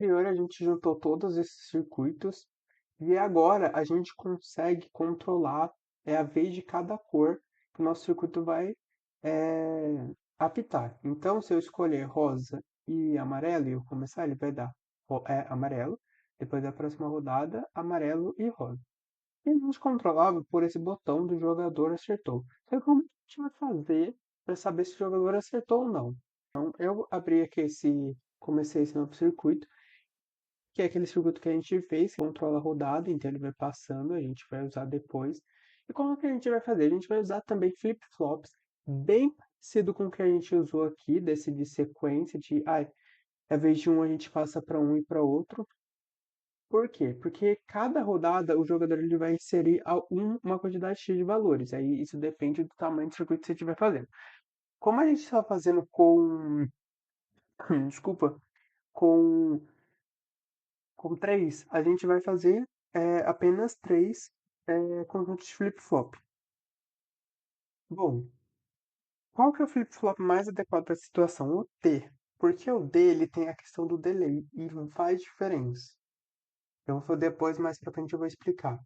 anterior a gente juntou todos esses circuitos e agora a gente consegue controlar a vez de cada cor que o nosso circuito vai apitar. Então, se eu escolher rosa e amarelo e eu começar, ele vai dar amarelo, depois da próxima rodada, amarelo e rosa. E a gente controlava por esse botão do jogador acertou. Então, como a gente vai fazer para saber se o jogador acertou ou não? Então, eu abri aqui comecei esse novo circuito, que é aquele circuito que a gente fez, que controla a rodada, então ele vai passando, a gente vai usar depois. E como que a gente vai fazer? A gente vai usar também flip-flops, bem parecido com o que a gente usou aqui, desse de sequência, ao invés de um a gente passa para um e para outro. Por quê? Porque cada rodada o jogador ele vai inserir uma quantidade X de valores. Aí isso depende do tamanho do circuito que você estiver fazendo. Como a gente está fazendo com, desculpa, com, com três, a gente vai fazer apenas três conjuntos de flip-flop. Bom, qual que é o flip-flop mais adequado para a situação? O T. Porque o D ele tem a questão do delay e faz diferença. Depois, mais pra frente, eu vou explicar.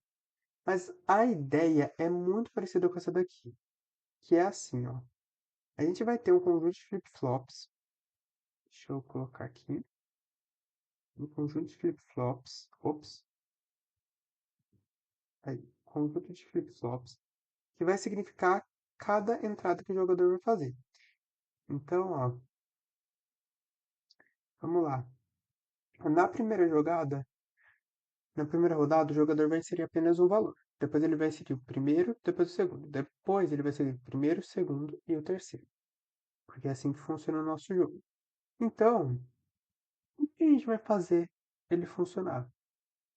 Mas a ideia é muito parecida com essa daqui, que é assim, ó. A gente vai ter um conjunto de flip-flops. Deixa eu colocar aqui. Um conjunto de flip-flops. Ops. Aí, conjunto de flip-flops. Que vai significar cada entrada que o jogador vai fazer. Então, ó. Vamos lá. Na primeira jogada, na primeira rodada, o jogador vai inserir apenas um valor. Depois ele vai inserir o primeiro, depois o segundo. Depois ele vai inserir o primeiro, o segundo e o terceiro. Porque é assim que funciona o nosso jogo. Então, o que a gente vai fazer ele funcionar?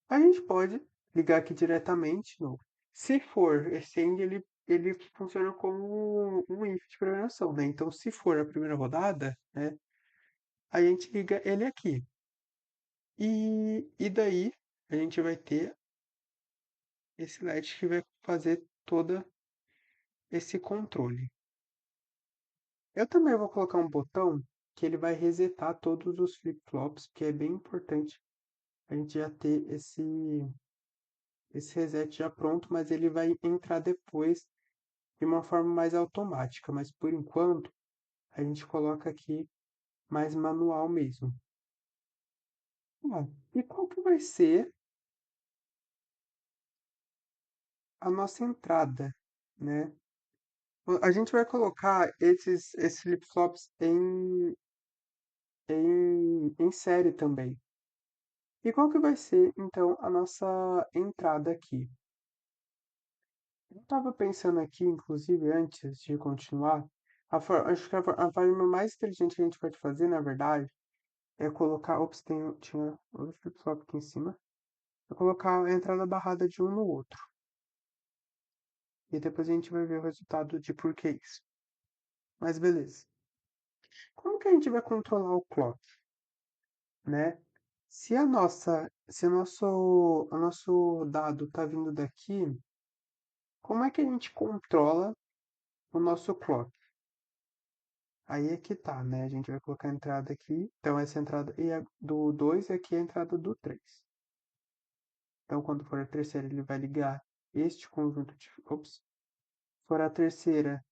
A gente pode ligar aqui diretamente no. Se for esse end, ele funciona como um if de programação, né? Então, se for a primeira rodada, né, a gente liga ele aqui. E daí a gente vai ter esse LED que vai fazer todo esse controle. Eu também vou colocar um botão que ele vai resetar todos os flip-flops, porque é bem importante a gente já ter esse reset já pronto, mas ele vai entrar depois de uma forma mais automática. Mas por enquanto, a gente coloca aqui mais manual mesmo. E qual que vai ser a nossa entrada, né? A gente vai colocar esses flip-flops em série também. E qual que vai ser, então, a nossa entrada aqui? Eu estava pensando aqui, inclusive, antes de continuar, acho que a forma mais inteligente que a gente pode fazer, na verdade, é colocar. Ops, tinha outro flip-flop aqui em cima. É colocar a entrada barrada de um no outro. E depois a gente vai ver o resultado de por que isso. Mas beleza. Como que a gente vai controlar o clock, né? Se o nosso dado está vindo daqui, como é que a gente controla o nosso clock? Aí é que tá, né? A gente vai colocar a entrada aqui. Então, essa entrada e a do 2 aqui é a entrada do 3. Então, quando for a terceira, ele vai ligar este conjunto de. Ops. Se for a terceira,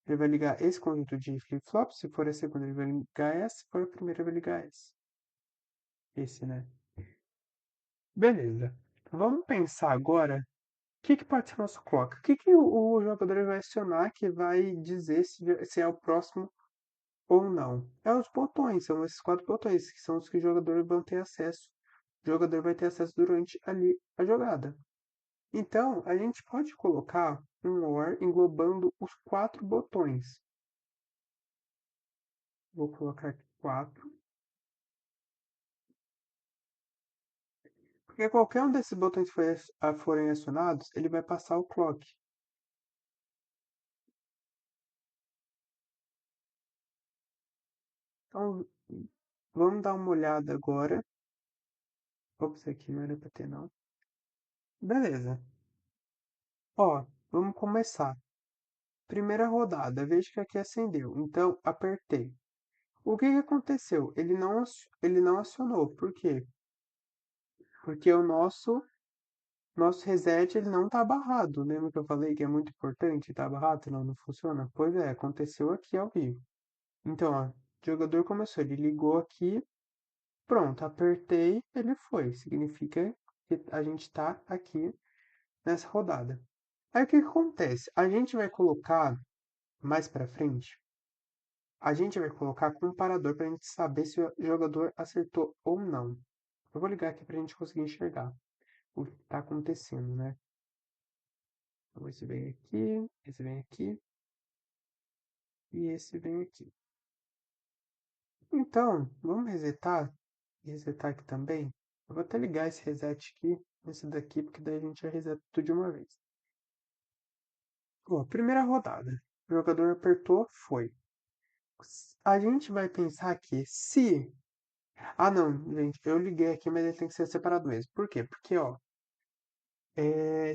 ele vai ligar esse conjunto de flip-flops. Se for a segunda, ele vai ligar essa. Se for a primeira, ele vai ligar esse. Esse, né? Beleza. Vamos pensar agora o que pode ser nosso clock. O que o jogador vai acionar que vai dizer se é o próximo ou não. É os botões, são esses quatro botões, que são os que o jogador vão ter acesso. O jogador vai ter acesso durante ali a jogada. Então, a gente pode colocar um OR englobando os quatro botões. Vou colocar aqui quatro. Porque qualquer um desses botões forem acionados, ele vai passar o clock. Então, vamos dar uma olhada agora. Ops, aqui não era para ter não. Beleza. Ó, vamos começar. Primeira rodada, veja que aqui acendeu. Então, apertei. O que que aconteceu? Ele não acionou. Por quê? Porque o nosso reset ele não tá barrado. Lembra que eu falei que é muito importante estar barrado, senão não funciona? Pois é, aconteceu aqui ao vivo. Então, ó, o jogador começou, ele ligou aqui, pronto, apertei, ele foi. Significa que a gente tá aqui nessa rodada. Aí o que que acontece? A gente vai colocar mais pra frente, a gente vai colocar comparador pra gente saber se o jogador acertou ou não. Eu vou ligar aqui pra gente conseguir enxergar o que tá acontecendo, né? Então, esse vem aqui e esse vem aqui. Então, vamos resetar e resetar aqui também. Eu vou até ligar esse reset aqui, esse daqui, porque daí a gente já reseta tudo de uma vez. Ó, primeira rodada. O jogador apertou, foi. A gente vai pensar que se. Ah, não, gente, eu liguei aqui, mas ele tem que ser separado mesmo. Por quê? Porque, ó,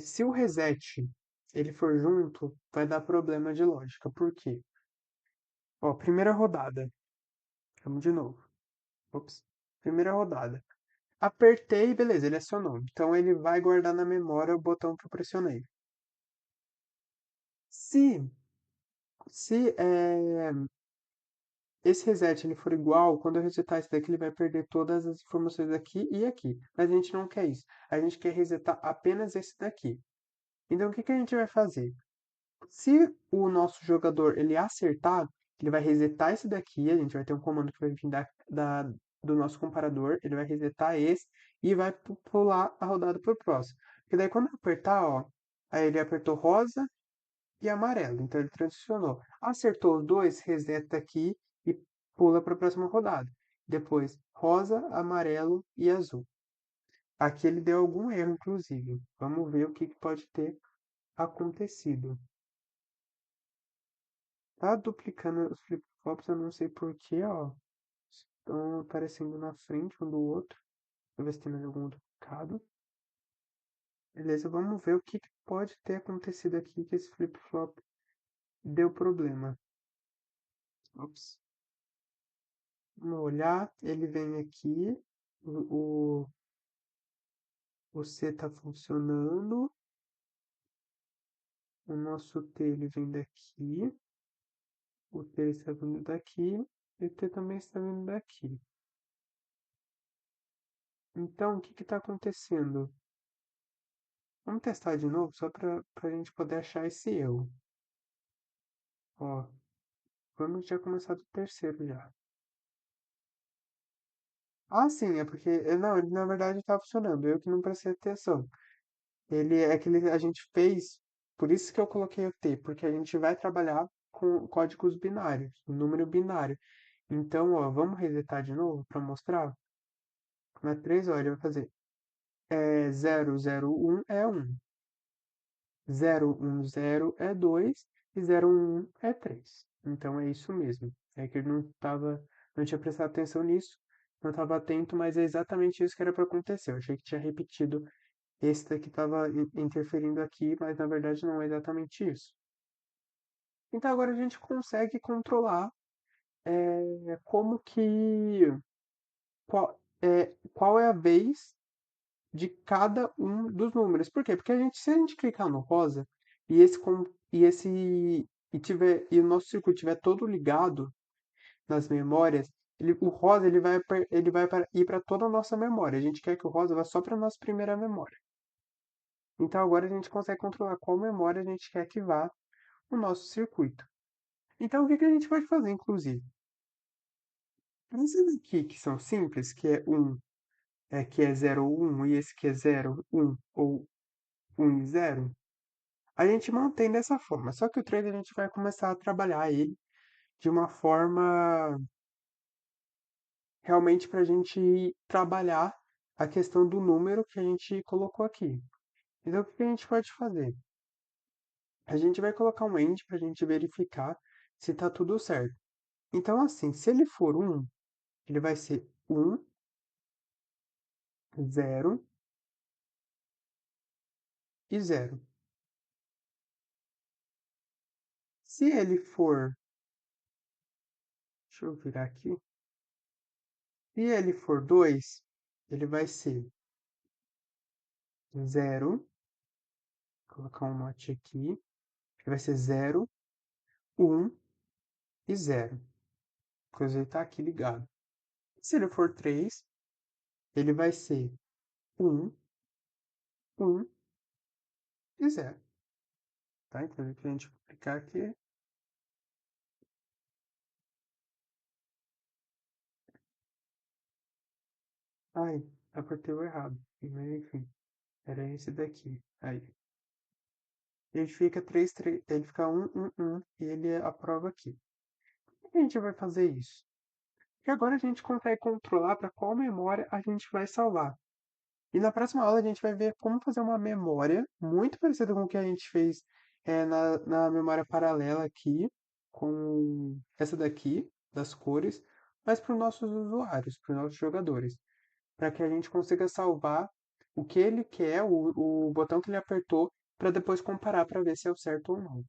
se o reset ele for junto, vai dar problema de lógica. Por quê? Ó, primeira rodada. Vamos de novo. Ops. Primeira rodada. Apertei, beleza, ele acionou. Então ele vai guardar na memória o botão que eu pressionei. Se, se esse reset ele for igual, quando eu resetar esse daqui, ele vai perder todas as informações aqui e aqui. Mas a gente não quer isso. A gente quer resetar apenas esse daqui. Então o que que a gente vai fazer? Se o nosso jogador ele acertar, ele vai resetar esse daqui, a gente vai ter um comando que vai vir do nosso comparador, ele vai resetar esse e vai pular a rodada para o próximo. Porque daí quando eu apertar, ó, aí ele apertou rosa e amarelo, então ele transicionou. Acertou os dois, reseta aqui e pula para a próxima rodada. Depois rosa, amarelo e azul. Aqui ele deu algum erro, inclusive. Vamos ver o que que pode ter acontecido. Tá duplicando os flip-flops, eu não sei porquê, ó. Estão aparecendo na frente um do outro. Deixa eu ver se tem mais algum duplicado. Beleza, vamos ver o que que pode ter acontecido aqui que esse flip-flop deu problema. Ops. Vamos olhar, ele vem aqui. O, o, o C tá funcionando. O nosso T ele vem daqui. O T está vindo daqui. E o T também está vindo daqui. Então, o que está acontecendo? Vamos testar de novo, só para a gente poder achar esse erro. Ó, vamos já começar do terceiro já. Ah, sim, é porque. Não, ele na verdade está funcionando, eu que não prestei atenção. Ele é que a gente fez, por isso que eu coloquei o T, porque a gente vai trabalhar com códigos binários, um número binário. Então, ó, vamos resetar de novo para mostrar? Na 3, ó, ele vai fazer 001 é 1. 010 é 2 e 011 é 3. Então é isso mesmo. É que ele não tinha prestado atenção nisso, não estava atento, mas é exatamente isso que era para acontecer. Eu achei que tinha repetido esse daqui estava interferindo aqui, mas na verdade não é exatamente isso. Então agora a gente consegue controlar como que qual é a vez de cada um dos números. Por quê? Porque se a gente clicar no rosa e esse com- e esse e o nosso circuito estiver todo ligado nas memórias, o rosa ele vai ir para toda a nossa memória. A gente quer que o rosa vá só para a nossa primeira memória. Então agora a gente consegue controlar qual memória a gente quer que vá o nosso circuito. Então o que que a gente pode fazer, inclusive? Esses aqui que são simples, que é 0 ou 1 e esse que é 0, 1 ou 1 e 0, a gente mantém dessa forma. Só que o 3 a gente vai começar a trabalhar ele de uma forma realmente para a gente trabalhar a questão do número que a gente colocou aqui. Então o que que a gente pode fazer? A gente vai colocar um end para a gente verificar se está tudo certo. Então, assim, se ele for 1, ele vai ser 1, 0 e 0. Se ele for, deixa eu virar aqui. Se ele for 2, ele vai ser 0, colocar um note aqui, vai ser 0, 1 e 0. Coisa ele tá aqui ligado. Se ele for 3, ele vai ser 1, 1 e 0. Tá? Então, a gente vai clicar aqui. Ai, apertei o errado. Mas, enfim, era esse daqui. Aí. Ele fica 3, 3, ele fica 1, 1, 1 e ele aprova aqui. Por que a gente vai fazer isso? Porque agora a gente consegue controlar para qual memória a gente vai salvar. E na próxima aula a gente vai ver como fazer uma memória muito parecida com o que a gente fez na memória paralela aqui, com essa daqui, das cores, mas para os nossos usuários, para os nossos jogadores, para que a gente consiga salvar o que ele quer, o botão que ele apertou, para depois comparar para ver se é o certo ou não.